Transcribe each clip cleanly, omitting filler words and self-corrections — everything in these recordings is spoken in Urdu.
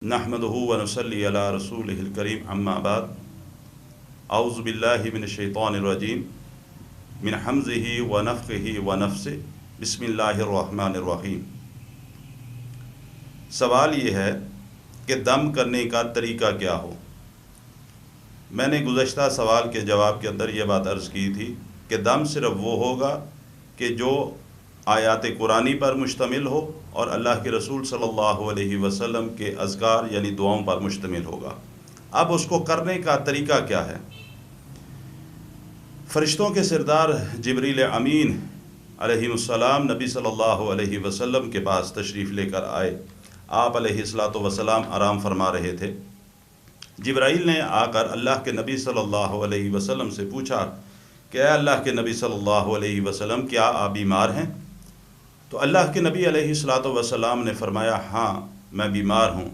نحمدہ و نصلی علی رسولہ الکریم اما بعد اعوذ باللہ من الشیطان الرجیم من حمزہ و نفخہ و نفثہ بسم اللہ الرحمن الرحیم۔ سوال یہ ہے کہ دم کرنے کا طریقہ کیا ہو۔ میں نے گزشتہ سوال کے جواب کے اندر یہ بات عرض کی تھی کہ دم صرف وہ ہوگا کہ جو آیات قرآنی پر مشتمل ہو اور اللہ کے رسول صلی اللہ علیہ وسلم کے اذکار یعنی دعاؤں پر مشتمل ہوگا۔ اب اس کو کرنے کا طریقہ کیا ہے؟ فرشتوں کے سردار جبریل امین علیہ السلام نبی صلی اللہ علیہ وسلم کے پاس تشریف لے کر آئے۔ آپ علیہ السلام آرام فرما رہے تھے۔ جبرائیل نے آ کر اللہ کے نبی صلی اللہ علیہ وسلم سے پوچھا کہ اے اللہ کے نبی صلی اللہ علیہ وسلم، کیا آپ بیمار ہیں؟ تو اللہ کے نبی علیہ السلام نے فرمایا ہاں میں بیمار ہوں۔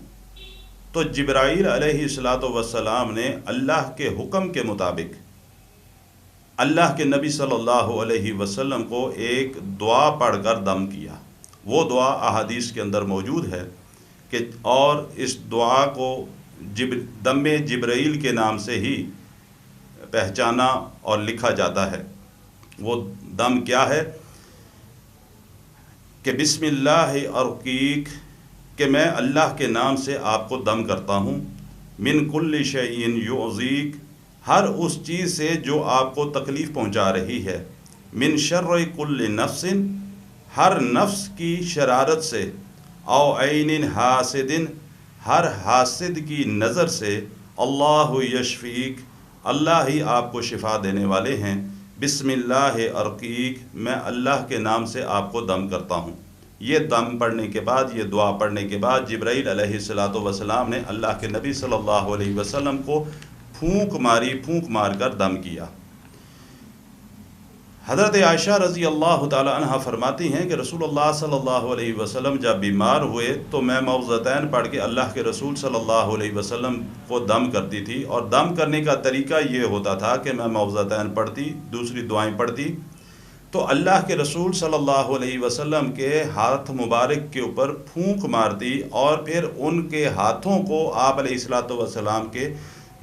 تو جبرائیل علیہ السلام نے اللہ کے حکم کے مطابق اللہ کے نبی صلی اللہ علیہ وسلم کو ایک دعا پڑھ کر دم کیا۔ وہ دعا احادیث کے اندر موجود ہے کہ اور اس دعا کو دم جبرائیل کے نام سے ہی پہچانا اور لکھا جاتا ہے۔ وہ دم کیا ہے کہ بسم اللہ ارقیک، کہ میں اللہ کے نام سے آپ کو دم کرتا ہوں، من کل شیء یؤذیک، ہر اس چیز سے جو آپ کو تکلیف پہنچا رہی ہے، من شر کل نفس، ہر نفس کی شرارت سے، او عین حاسد، ہر حاسد کی نظر سے، اللہ یشفیک، اللہ ہی آپ کو شفا دینے والے ہیں، بسم اللہ ارقیک، میں اللہ کے نام سے آپ کو دم کرتا ہوں۔ یہ دم پڑھنے کے بعد، یہ دعا پڑھنے کے بعد جبرائیل علیہ السلام نے اللہ کے نبی صلی اللہ علیہ وسلم کو پھونک مار کر دم کیا۔ حضرت عائشہ رضی اللہ تعالی عنہ فرماتی ہیں کہ رسول اللہ صلی اللہ علیہ وسلم جب بیمار ہوئے تو میں معوذتین پڑھ کے اللہ کے رسول صلی اللہ علیہ وسلم کو دم کرتی تھی، اور دم کرنے کا طریقہ یہ ہوتا تھا کہ میں معوذتین پڑھتی، دوسری دعائیں پڑھتی، تو اللہ کے رسول صلی اللہ علیہ وسلم کے ہاتھ مبارک کے اوپر پھونک مارتی اور پھر ان کے ہاتھوں کو آپ علیہ السلام کے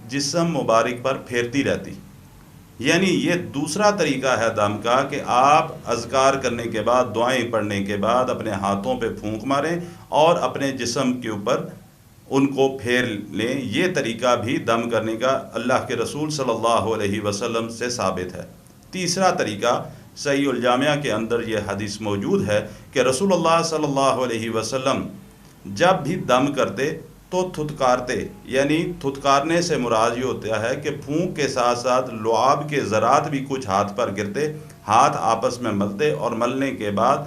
جسم مبارک پر پھیرتی رہتی۔ یعنی یہ دوسرا طریقہ ہے دم کا کہ آپ اذکار کرنے کے بعد، دعائیں پڑھنے کے بعد اپنے ہاتھوں پہ پھونک ماریں اور اپنے جسم کے اوپر ان کو پھیر لیں۔ یہ طریقہ بھی دم کرنے کا اللہ کے رسول صلی اللہ علیہ وسلم سے ثابت ہے۔ تیسرا طریقہ صحیح الجامعہ کے اندر یہ حدیث موجود ہے کہ رسول اللہ صلی اللہ علیہ وسلم جب بھی دم کرتے تو تھتکارتے، یعنی تھتکارنے سے مراد یہ ہوتا ہے کہ پھونک کے ساتھ ساتھ لعاب کے ذرات بھی کچھ ہاتھ پر گرتے، ہاتھ آپس میں ملتے، اور ملنے کے بعد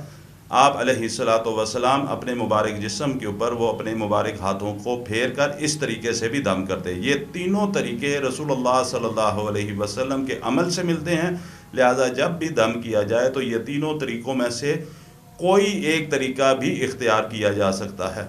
آپ علیہ السلام اپنے مبارک جسم کے اوپر وہ اپنے مبارک ہاتھوں کو پھیر کر اس طریقے سے بھی دم کرتے۔ یہ تینوں طریقے رسول اللہ صلی اللہ علیہ وسلم کے عمل سے ملتے ہیں، لہذا جب بھی دم کیا جائے تو یہ تینوں طریقوں میں سے کوئی ایک طریقہ بھی اختیار کیا جا سکتا ہے۔